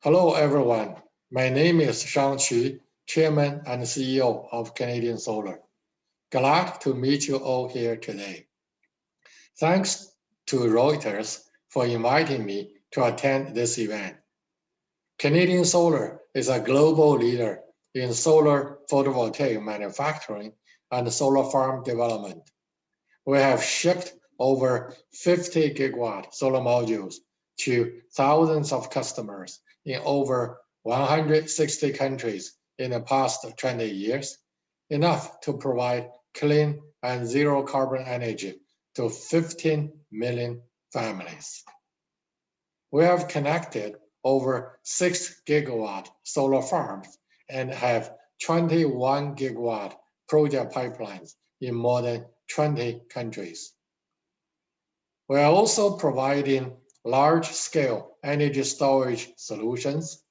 Hello, everyone. My name is Shawn, Chairman and CEO of CanadianSolar. Glad to meet you all here today. Thanks to Reuters for inviting me to attend this event. CanadianSolar is a global leader in solar photovoltaic manufacturing and solar farm development. We have shipped over 50 gigawatt solar modules to thousands of customers in over 160 countries in the past 20 years, enough to provide clean and zero carbon energy to 15 million families. We have connected over 6 gigawatt solar farms and have 21 gigawatt project pipelines in more than 20 countries. We are also providing large-scale energy storage solutions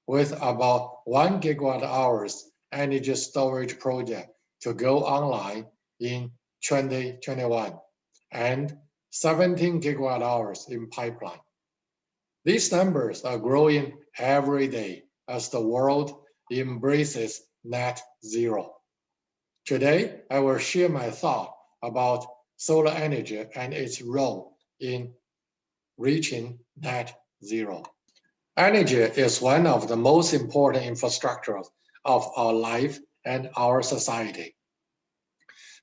with about 1 gigawatt hours energy storage project to go online in 2021 and 17 gigawatt hours in pipeline. These numbers are growing every day as the world embraces net zero. Today, I will share my thought about solar energy and its role in reaching net zero. Energy is one of the most important infrastructures of our life and our society.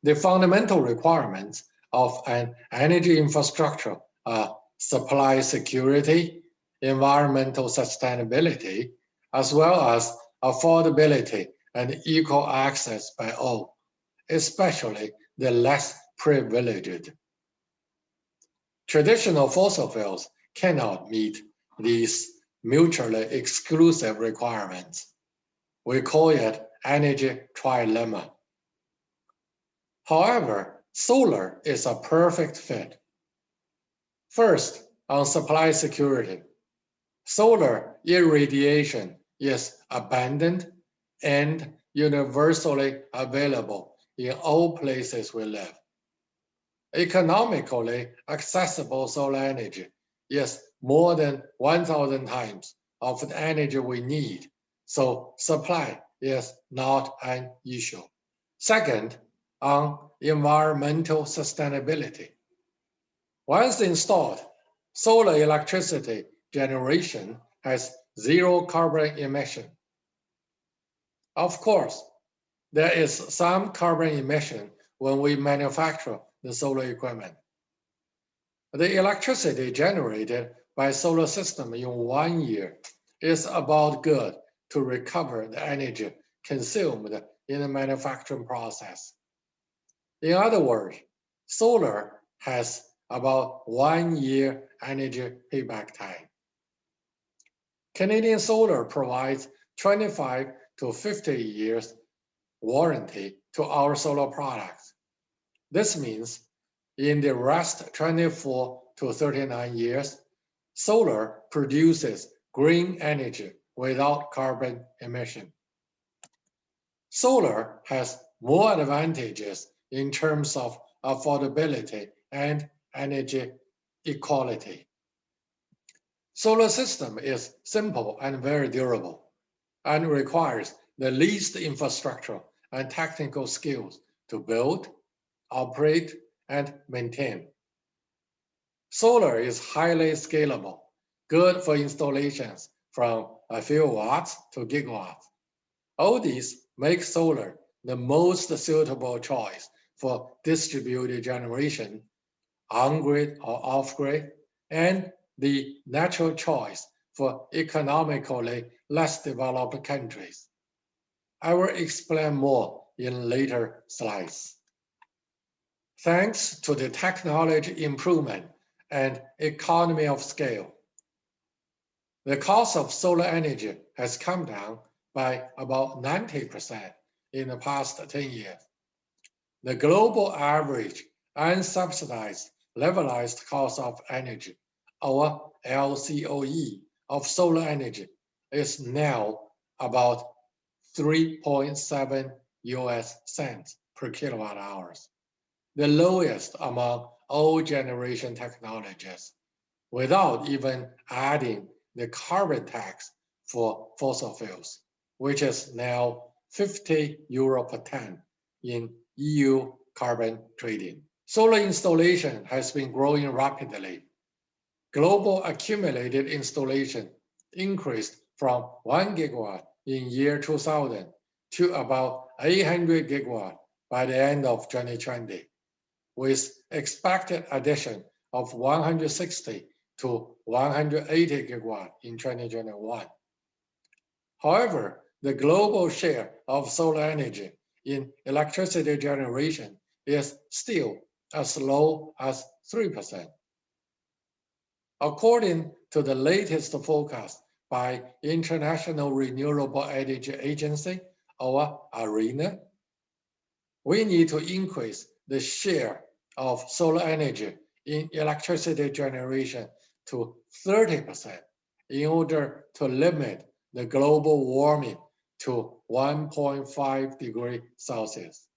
The fundamental requirements of an energy infrastructure are supply security, environmental sustainability, as well as affordability and equal access by all, especially the less privileged. Traditional fossil fuels cannot meet these mutually exclusive requirements. We call it energy trilemma. However, solar is a perfect fit. First, on supply security. Solar irradiation is abundant and universally available in all places we live. Economically accessible solar energy is more than 1,000 times of the energy we need, so supply is not an issue. Second, on environmental sustainability. Once installed, solar electricity generation has zero carbon emission. Of course, there is some carbon emission when we manufacture the solar equipment. The electricity generated by solar system in 1 year is about good to recover the energy consumed in the manufacturing process. In other words, solar has about 1 year energy payback time. CanadianSolar provides 25 to 50 years warranty to our solar products. This means in the rest 24 to 39 years, solar produces green energy without carbon emission. Solar has more advantages in terms of affordability and energy equality. Solar system is simple and very durable and requires the least infrastructure and technical skills to build, operate, and maintain. Solar is highly scalable, good for installations from a few watts to gigawatts. All these make solar the most suitable choice for distributed generation, on-grid or off-grid, and the natural choice for economically less developed countries. I will explain more in later slides. Thanks to the technology improvement and economy of scale, the cost of solar energy has come down by about 90% in the past 10 years. The global average unsubsidized levelized cost of energy, or LCOE, of solar energy is now about 3.7 US cents per kilowatt hours, the lowest among all generation technologies, without even adding the carbon tax for fossil fuels, which is now €50 per ton in EU carbon trading. Solar installation has been growing rapidly. Global accumulated installation increased from 1 gigawatt in year 2000 to about 800 gigawatt by the end of 2020, with expected addition of 160 to 180 gigawatt in 2021. However, the global share of solar energy in electricity generation is still as low as 3%. According to the latest forecast by International Renewable Energy Agency, or ARENA, we need to increase the share of solar energy in electricity generation to 30% in order to limit the global warming to 1.5 degrees Celsius.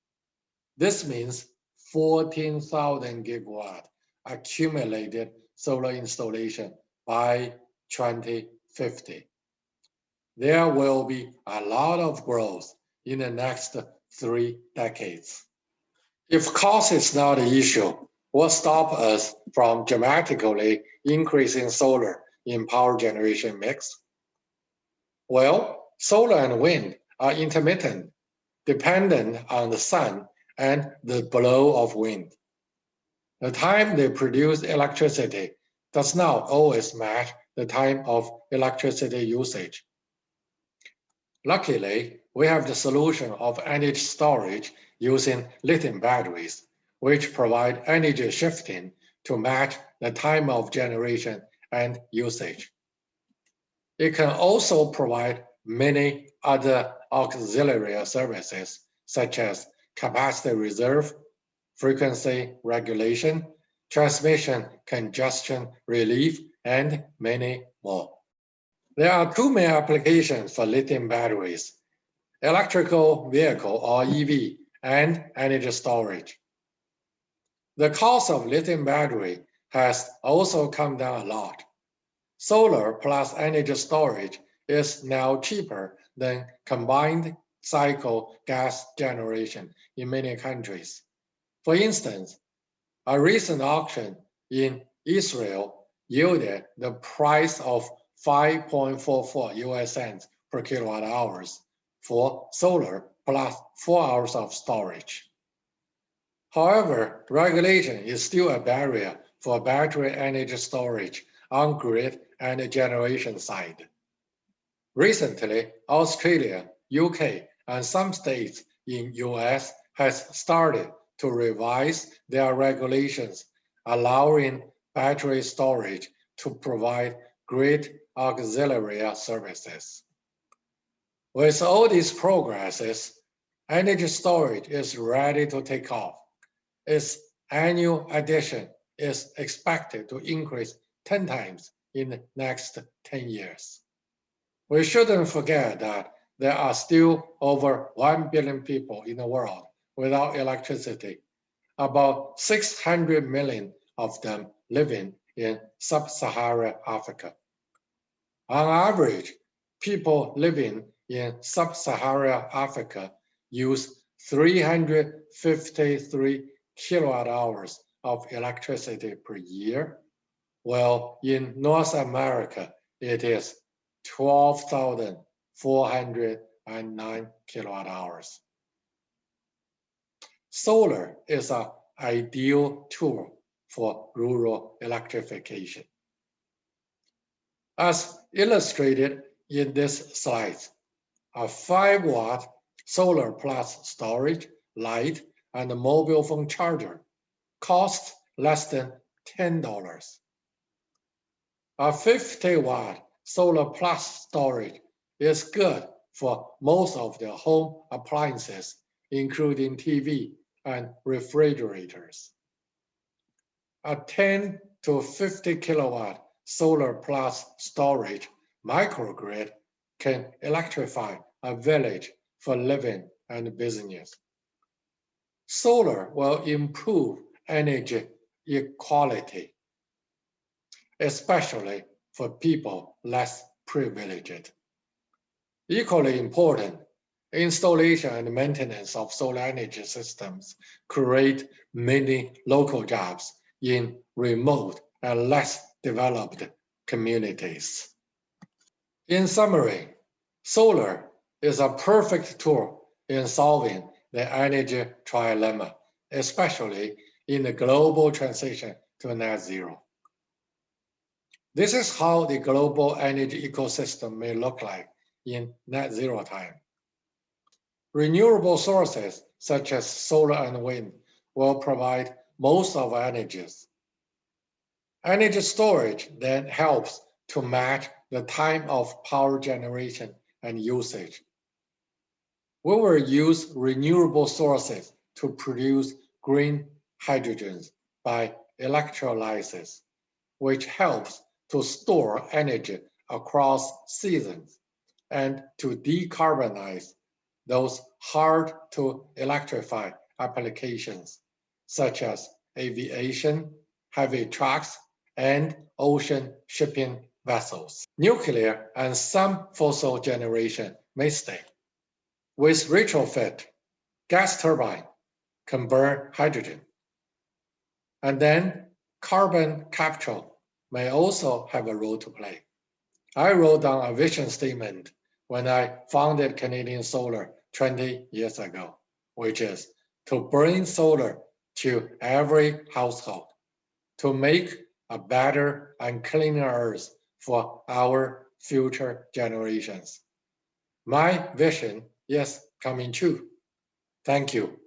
This means 14,000 gigawatt accumulated solar installation by 2050. There will be a lot of growth in the next 3 decades. If cost is not an issue, what stops us from dramatically increasing solar in power generation mix? Well, solar and wind are intermittent, dependent on the sun and the blow of wind. The time they produce electricity does not always match the time of electricity usage. Luckily, we have the solution of energy storage using lithium batteries, which provide energy shifting to match the time of generation and usage. It can also provide many other auxiliary services, such as capacity reserve, frequency regulation, transmission congestion relief, and many more. There are 2 main applications for lithium batteries: electrical vehicle or EV and energy storage. The cost of lithium battery has also come down a lot. Solar plus energy storage is now cheaper than combined cycle gas generation in many countries. For instance, a recent auction in Israel yielded the price of 5.44 US cents per kilowatt hours for solar plus 4 hours of storage. However, regulation is still a barrier for battery energy storage on grid and generation side. Recently, Australia, UK, and some states in US has started to revise their regulations, allowing battery storage to provide grid auxiliary services. With all these progresses, energy storage is ready to take off. Its annual addition is expected to increase 10 times in the next 10 years. We shouldn't forget that there are still over 1 billion people in the world without electricity, about 600 million of them living in sub-Saharan Africa. On average, people living in sub-Saharan Africa use 353 kilowatt hours of electricity per year, while in North America, it is 12,409 kilowatt hours. Solar is an ideal tool for rural electrification. As illustrated in this slide, a 5-watt solar plus storage, light, and a mobile phone charger costs less than $10. A 50-watt solar plus storage is good for most of the home appliances, including TV and refrigerators. A 10 to 50 kilowatt solar plus storage microgrid can electrify a village for living and business. Solar will improve energy equality, especially for people less privileged. Equally important, installation and maintenance of solar energy systems create many local jobs in remote and less developed communities. In summary, solar is a perfect tool in solving the energy trilemma, especially in the global transition to net zero. This is how the global energy ecosystem may look like in net zero time. Renewable sources such as solar and wind will provide most of our energies. Energy storage then helps to match the time of power generation and usage. We will use renewable sources to produce green hydrogens by electrolysis, which helps to store energy across seasons and to decarbonize those hard to electrify applications, such as aviation, heavy trucks, and ocean shipping vessels. Nuclear and some fossil generation may stay. With retrofit, gas turbine can burn hydrogen. And then carbon capture may also have a role to play. I wrote down a vision statement when I founded CanadianSolar 20 years ago, which is to bring solar to every household, to make a better and cleaner earth for our future generations. My vision is coming true. Thank you.